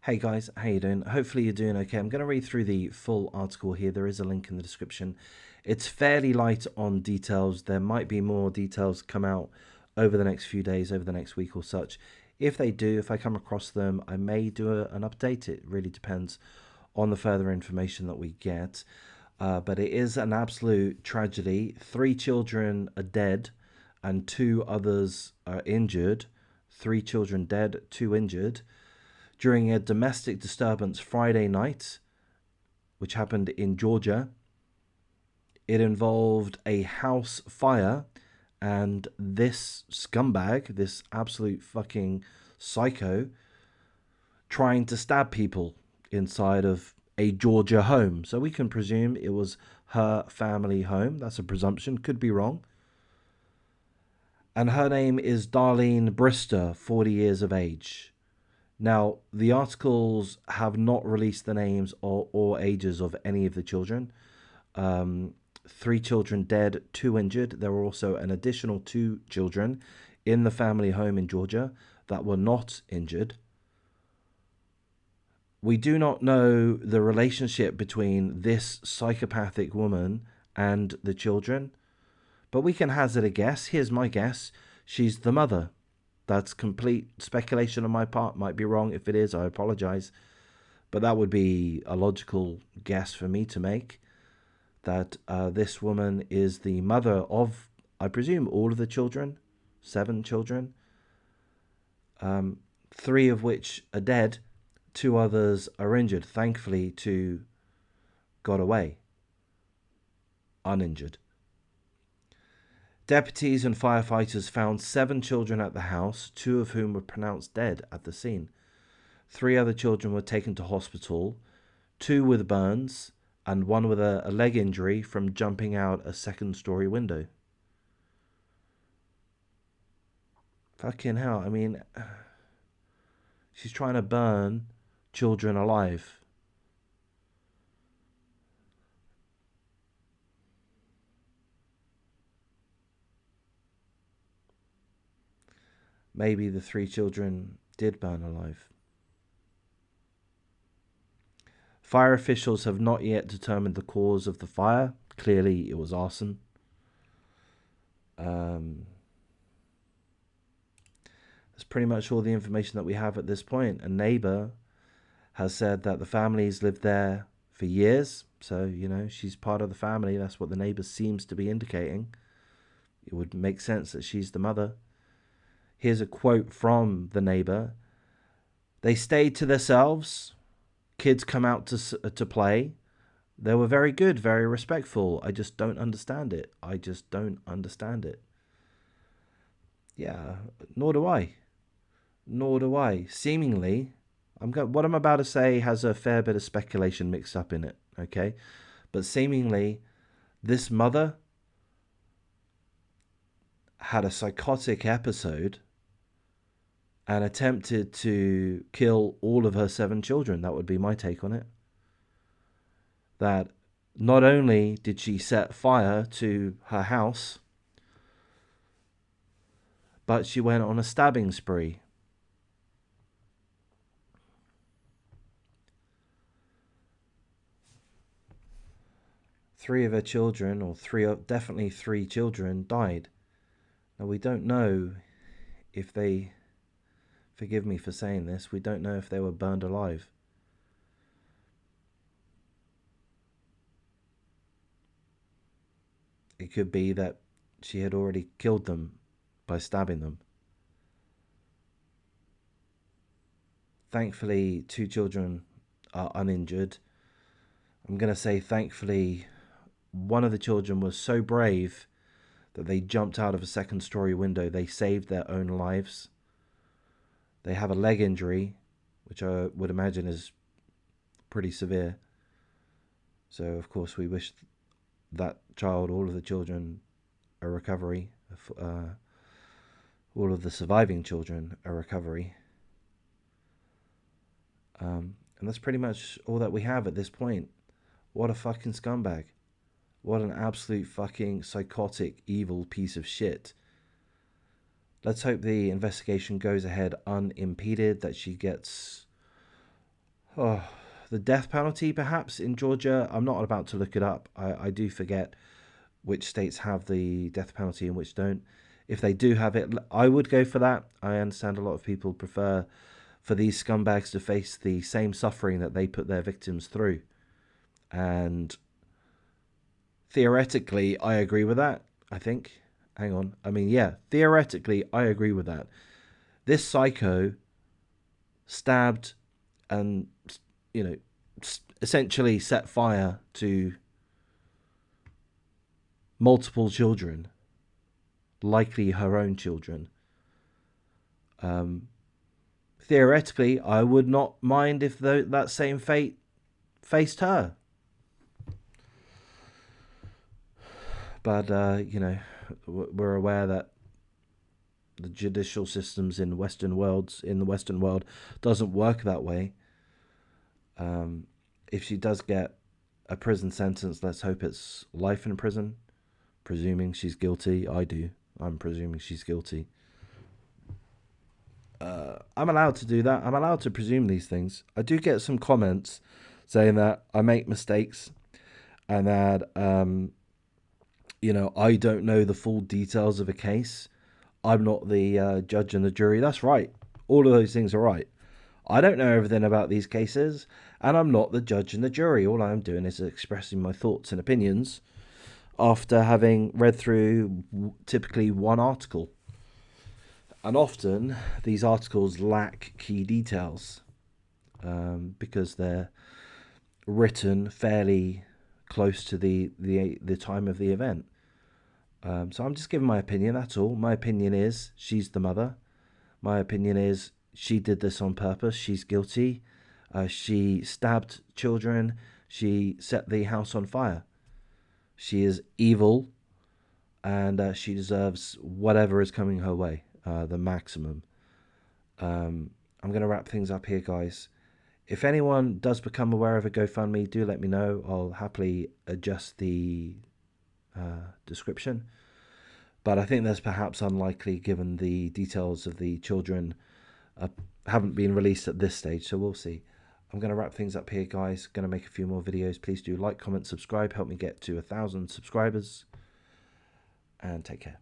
Hey guys, how you doing? Hopefully you're doing okay. I'm going to read through the full article here. There is a link in the description. It's fairly light on details. There might be more details come out over the next few days, over the next week or such. If they do, if I come across them, I may do an update. It really depends on the further information that we get. But it is an absolute tragedy. 3 children are dead and 2 others are injured. 3 children dead, 2 injured during a domestic disturbance Friday night, which happened in Georgia. It involved a house fire, and this scumbag, this absolute fucking psycho, trying to stab people inside of a Georgia home. So we can presume it was her family home. That's a presumption, could be wrong. And her name is Darlene Brister, 40 years of age. Now, the articles have not released the names or ages of any of the children. 3 children dead, 2 injured. There were also an additional 2 children in the family home in Georgia that were not injured. We do not know the relationship between this psychopathic woman and the children, but we can hazard a guess. Here's my guess. She's the mother. That's complete speculation on my part. Might be wrong. If it is, I apologize. But that would be a logical guess for me to make. That this woman is the mother of, I presume, all of the children. 7 children. 3 of which are dead. 2 others are injured. Thankfully, 2 got away uninjured. Deputies and firefighters found 7 children at the house, 2 of whom were pronounced dead at the scene. 3 other children were taken to hospital, 2 with burns, and 1 with a leg injury from jumping out a second-story window. Fucking hell, I mean, she's trying to burn children alive. Maybe the 3 children did burn alive. Fire officials have not yet determined the cause of the fire. Clearly, it was arson. That's pretty much all the information that we have at this point. A neighbor has said that the family's lived there for years. So, you know, she's part of the family. That's what the neighbor seems to be indicating. It would make sense that she's the mother. Here's a quote from the neighbor. They stayed to themselves. Kids come out to play. They were very good, very respectful. I just don't understand it. I just don't understand it. Yeah, nor do I. Nor do I. Seemingly, what I'm about to say has a fair bit of speculation mixed up in it, okay? But seemingly, this mother had a psychotic episode and attempted to kill all of her 7 children. That would be my take on it. That not only did she set fire to her house, but she went on a stabbing spree. Three of her children, or definitely 3 children, died. Now, we don't know if they, forgive me for saying this, we don't know if they were burned alive. It could be that she had already killed them by stabbing them. Thankfully, 2 children are uninjured. I'm going to say thankfully, one of the children was so brave that they jumped out of a second-story window. They saved their own lives. They have a leg injury, which I would imagine is pretty severe. So, of course, we wish that child, all of the children, a recovery. All of the surviving children, a recovery. And that's pretty much all that we have at this point. What a fucking scumbag. What an absolute fucking psychotic, evil piece of shit. Let's hope the investigation goes ahead unimpeded, that she gets Oh, the death penalty, perhaps in Georgia. I'm not about to look it up. I do forget which states have the death penalty and which don't. If they do have it, I would go for that. I understand a lot of people prefer for these scumbags to face the same suffering that they put their victims through. And theoretically, I agree with that, I think. Hang on. I mean, yeah, theoretically, I agree with that. This psycho stabbed and, you know, essentially set fire to multiple children, likely her own children. Theoretically, I would not mind if that same fate faced her. But, we're aware that the judicial systems in the Western world doesn't work that way. If she does get a prison sentence, let's hope it's life in prison, presuming she's guilty. I'm presuming she's guilty. I'm allowed to do that. I'm allowed to presume these things. I do get some comments saying that I make mistakes and that I don't know the full details of a case. I'm not the judge and the jury. That's right. All of those things are right. I don't know everything about these cases, and I'm not the judge and the jury. All I'm doing is expressing my thoughts and opinions after having read through typically one article. And often these articles lack key details because they're written fairly close to the time of the event. So I'm just giving my opinion, that's all. My opinion is she's the mother. My opinion is she did this on purpose. She's guilty. She stabbed children. She set the house on fire. She is evil, and she deserves whatever is coming her way, the maximum. I'm going to wrap things up here, guys. If anyone does become aware of a GoFundMe, do let me know. I'll happily adjust the description. But I think that's perhaps unlikely given the details of the children haven't been released at this stage, so we'll see. I'm going to wrap things up here, guys. Going to make a few more videos. Please do like, comment, subscribe. Help me get to 1,000 subscribers. And take care.